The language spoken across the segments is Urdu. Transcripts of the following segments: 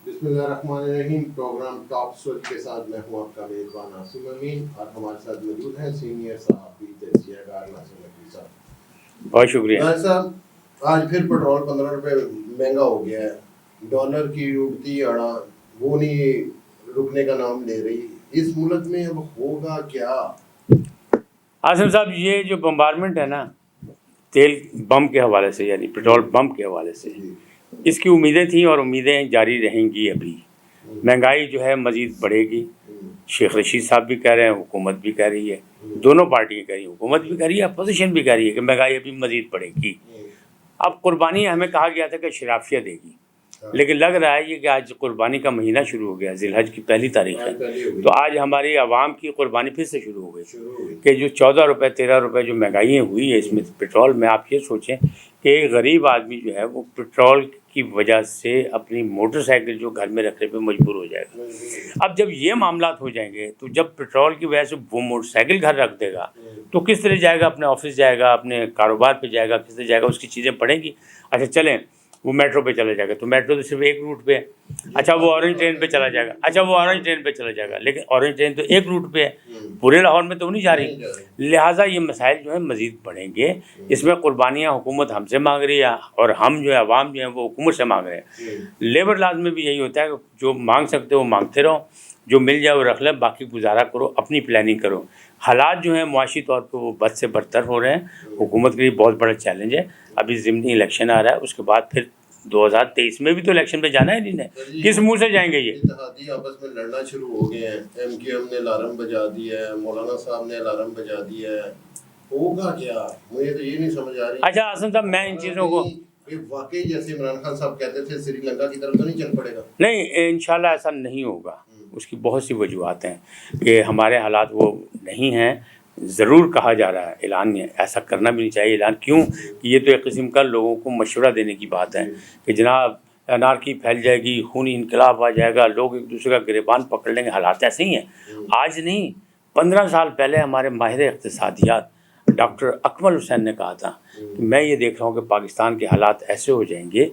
بسم اللہ الرحمن الرحیم. پروگرام ٹاپ سوچ کے ساتھ میں ہوں آپ کا میزبان عاصم امین، اور ہمارے ساتھ موجود ہیں سینئر صحافی تجزیہ کار ناصر نقوی صاحب. بہت شکریہ. ناصر صاحب، آج پھر پیٹرول 15 روپے مہنگا ہو گیا ہے. ڈالر کی اڑتی اڑا وہ نہیں رکنے کا نام لے رہی. اس ملک میں اب ہوگا کیا؟ عاصم صاحب، یہ جو بمبارمنٹ ہے نا تیل بم کے حوالے سے، یعنی پیٹرول بم کے حوالے سے، اس کی امیدیں تھیں اور امیدیں جاری رہیں گی. ابھی مہنگائی جو ہے مزید بڑھے گی. شیخ رشید صاحب بھی کہہ رہے ہیں، حکومت بھی کہہ رہی ہے، دونوں پارٹیاں کہہ رہی ہیں، حکومت بھی کہہ رہی ہے، اپوزیشن بھی کہہ رہی ہے کہ مہنگائی ابھی مزید بڑھے گی. اب قربانی ہمیں کہا گیا تھا کہ شرافیہ دے گی، لیکن لگ رہا ہے یہ کہ آج قربانی کا مہینہ شروع ہو گیا، ذی الحج کی پہلی تاریخ ہے، تو آج ہماری عوام کی قربانی پھر سے شروع ہو گئی کہ جو 14 روپے 13 روپے جو مہنگائی ہوئی ہے اس میں پیٹرول میں. آپ یہ سوچیں کہ ایک غریب آدمی جو ہے وہ پیٹرول کی وجہ سے اپنی موٹر سائیکل جو گھر میں رکھنے پہ مجبور ہو جائے گا. اب جب یہ معاملات ہو جائیں گے تو جب پیٹرول کی وجہ سے وہ موٹر سائیکل گھر رکھ دے گا تو کس طرح جائے گا؟ اپنے آفس جائے گا، اپنے کاروبار پہ جائے گا، کس طرح جائے گا؟ اس کی چیزیں پڑیں گی. اچھا چلیں وہ میٹرو پہ چلا جائے گا تو میٹرو تو صرف ایک روٹ پہ ہے. اچھا وہ اورنج ٹرین پہ چلا جائے گا، اچھا وہ اورنج ٹرین پہ چلا جائے گا، لیکن اورنج ٹرین تو ایک روٹ پہ ہے، پورے لاہور میں تو نہیں جا رہی. لہٰذا یہ مسائل جو ہیں مزید بڑھیں گے. اس میں قربانیاں حکومت ہم سے مانگ رہی ہے اور ہم جو ہے عوام جو ہیں وہ حکومت سے مانگ رہے ہیں. لیبر لاز میں بھی یہی ہوتا ہے کہ جو مانگ سکتے ہو وہ مانگتے رہو، جو مل جائے وہ رکھ لیں، باقی گزارا کرو، اپنی پلاننگ کرو. حالات جو ہیں معاشی طور پہ وہ بد سے بدتر ہو رہے ہیں. حکومت کے لیے بہت بڑا چیلنج ہے. ابھی ضمنی الیکشن آ رہا ہے، اس کے بعد پھر 2023 میں بھی تو الیکشن پہ جانا ہے. نہیں کس منہ سے جائیں گے؟ یہ اتحادی آپس میں لڑنا شروع ہو گئے ہیں. ایم کیو ایم نے الارم بجا دیا ہے، مولانا صاحب نے الارم بجا دیا ہے. ہوگا کیا؟ مجھے تو یہ نہیں سمجھ آ رہی. اچھا عاصم صاحب، میں ان چیزوں کو واقعی جیسے عمران خان صاحب کہتے تھے سری لنکا کی طرف تو نہیں چل پڑے گا؟ نہیں، انشاءاللہ ایسا نہیں ہوگا. اس کی بہت سی وجوہات ہیں کہ ہمارے حالات وہ نہیں ہیں. ضرور کہا جا رہا ہے، اعلان ایسا کرنا بھی نہیں چاہیے. اعلان کیوں کہ یہ تو ایک قسم کا لوگوں کو مشورہ دینے کی بات ہے کہ جناب انارکی پھیل جائے گی، خونی انقلاب آ جائے گا، لوگ ایک دوسرے کا گریبان پکڑ لیں گے. حالات ایسے ہی ہیں. آج نہیں، 15 سال پہلے ہمارے ماہر اقتصادیات ڈاکٹر اکمل حسین نے کہا تھا کہ میں یہ دیکھ رہا ہوں کہ پاکستان کے حالات ایسے ہو جائیں گے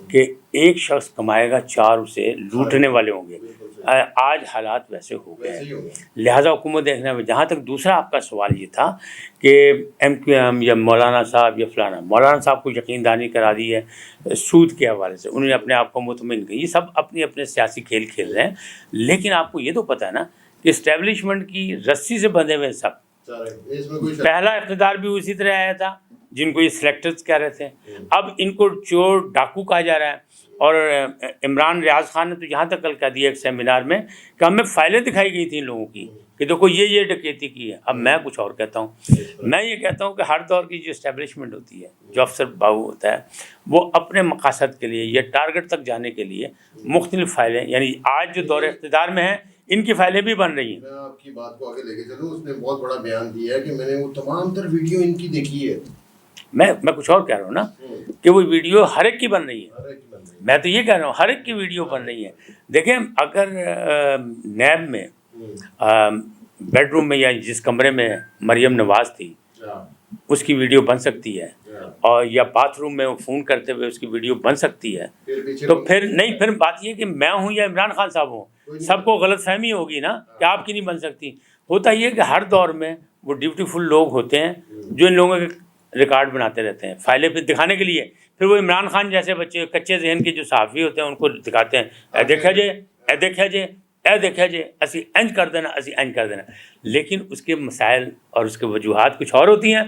کہ ایک شخص کمائے گا، 4 اسے لوٹنے والے ہوں گے. آج حالات ویسے ہو گئے ہیں. لہٰذا حکومت دیکھنے میں. جہاں تک دوسرا آپ کا سوال یہ تھا کہ ایم کیو ایم یا مولانا صاحب یا فلانا، مولانا صاحب کو یقین دہانی کرا دی ہے سود کے حوالے سے، انہوں نے اپنے آپ کو مطمئن کی. یہ سب اپنے اپنے سیاسی کھیل کھیل رہے ہیں. لیکن آپ کو یہ تو پتہ ہے نا کہ اسٹیبلشمنٹ کی رسی سے بندھے ہوئے سب. پہلا اقتدار بھی اسی طرح آیا تھا جن کو یہ سلیکٹرز کہہ رہے تھے. اب ان کو چور ڈاکو کہا جا رہا ہے. اور عمران ریاض خان نے تو یہاں تک کل کہہ دیا ایک سیمینار میں کہ ہمیں فائلیں دکھائی گئی تھیں لوگوں کی کہ دیکھو یہ ڈکیتی کی ہے. اب میں کچھ اور کہتا ہوں. میں یہ کہتا ہوں کہ ہر دور کی جو اسٹیبلشمنٹ ہوتی ہے، جو افسر باہو ہوتا ہے، وہ اپنے مقاصد کے لیے یا ٹارگٹ تک جانے کے لیے مختلف فائلیں، یعنی آج جو دور اقتدار میں ہیں ان کی فائلیں بھی بن رہی ہیں. میں آپ کی بات کو آگے لے کے چلوں. اس نے بہت بڑا بیان دیا ہے کہ میں نے وہ تمام تر ویڈیو ان کی دیکھی ہے. میں کچھ اور کہہ رہا ہوں نا کہ وہ ویڈیو ہر ایک کی بن رہی ہے. میں تو یہ کہہ رہا ہوں ہر ایک کی ویڈیو بن رہی ہے. دیکھیں اگر نیب میں بیڈ روم میں یا جس کمرے میں مریم نواز تھی اس کی ویڈیو بن سکتی ہے، اور یا باتھ روم میں وہ فون کرتے ہوئے اس کی ویڈیو بن سکتی ہے، تو پھر نہیں، پھر بات یہ کہ میں ہوں یا عمران خان صاحب ہوں، سب کو غلط فہمی ہوگی نا کہ آپ کی نہیں بن سکتی. ہوتا یہ کہ ہر دور میں وہ ڈیوٹیفل لوگ ہوتے ہیں جو ان لوگوں کے ریکارڈ بناتے رہتے ہیں فائلیں پھر دکھانے کے لیے. پھر وہ عمران خان جیسے بچے کچے ذہن کے جو صحافی ہوتے ہیں ان کو دکھاتے ہیں، اے دیکھا جے، اے دیکھا جے، اے دیکھا جے، اسی انج کر دینا، اسی انج کر دینا. لیکن اس کے مسائل اور اس کے وجوہات کچھ اور ہوتی ہیں.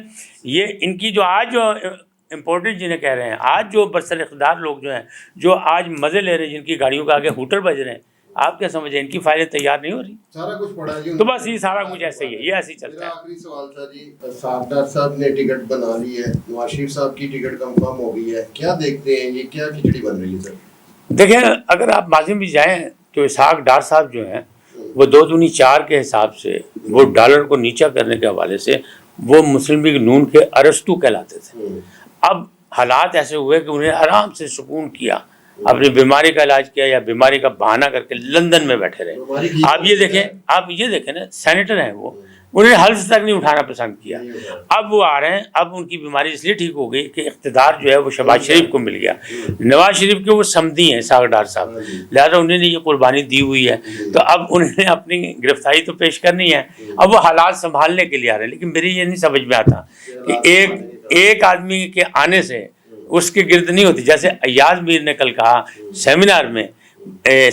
یہ ان کی جو آج جو امپورٹنٹ جنہیں کہہ رہے ہیں، آج جو برسر اقتدار لوگ جو ہیں، جو آج مزے لے رہے ہیں، جن کی گاڑیوں کے آگے ہوٹر بج رہے ہیں، آپ کیا سمجھیں ان کی فائلیں تیار نہیں ہو رہی؟ سارا کچھ پڑا جی. تو بس یہ سارا کچھ ایسے ہی ہے، یہ ایسے ہی چلتا ہے. آخری سوال تھا جی، صاحبدار صاحب نے ٹکٹ بنا لی ہے، نواز شریف صاحب کی ٹکٹ کنفرم ہو گئی ہے. کیا دیکھتے ہیں یہ کیا کھچڑی بن رہی ہے سر؟ دیکھیں اگر آپ ماضی میں جائیں تو اسحاق ڈار صاحب جو ہیں وہ 2 دونی 4 کے حساب سے وہ ڈالر کو نیچا کرنے کے حوالے سے وہ مسلم لیگ نون کے ارسطو کہلاتے تھے. اب حالات ایسے ہوئے کہ انہیں آرام سے سکون کیا، اپنی بیماری کا علاج کیا یا بیماری کا بہانہ کر کے لندن میں بیٹھے رہے. آپ یہ دیکھیں نا، سینیٹر ہیں وہ، انہوں نے حلف تک نہیں اٹھانا پسند کیا. نہیں اٹھایا. اب وہ آ رہے ہیں, اب ان کی بیماری اس لیے ٹھیک ہو گئی کہ اقتدار جو ہے وہ شہباز شریف کو مل گیا. نواز شریف کے وہ سمدھی ہیں ساگڈار صاحب, لہٰذا انہوں نے یہ قربانی دی ہوئی ہے, تو اب انہوں نے اپنی گرفتاری تو پیش کرنی ہے. اب وہ حالات سنبھالنے کے لیے آ رہے ہیں, لیکن میری یہ نہیں سمجھ میں آتا کہ ایک آدمی کے آنے سے اس کے گرد نہیں ہوتی. جیسے ایاز میر نے کل کہا سیمینار میں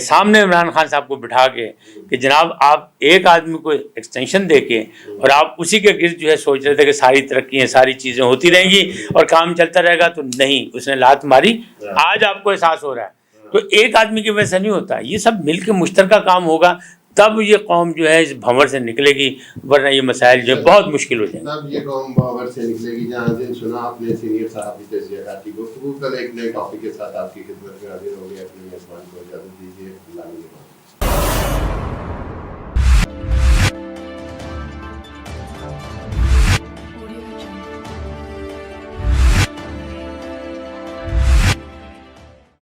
سامنے عمران خان صاحب کو بٹھا کے کہ جناب آپ ایک آدمی کو ایکسٹینشن دے کے اور آپ اسی کے گرد جو ہے سوچ رہے تھے کہ ساری ترقیاں ساری چیزیں ہوتی رہیں گی اور کام چلتا رہے گا, تو نہیں, اس نے لات ماری. آج آپ کو احساس ہو رہا ہے, تو ایک آدمی کی وجہ سے نہیں ہوتا, یہ سب مل کے مشترکہ کام ہوگا تب یہ قوم جو ہے اس بھنور سے نکلے گی, ورنہ یہ مسائل جو ہے بہت مشکل ہو جائیں گے. تب یہ قوم بھنور سے نکلے گی. جہاں دن سنا آپ نے سینئر صاحب کی تجزیہ کار کی گفتگو, کل ایک نئے ٹاپک کے ساتھ آپ کی خدمت میں حاضر ہو گیا. اپنے میزبان کو اجازت دیجیے. اللہ نے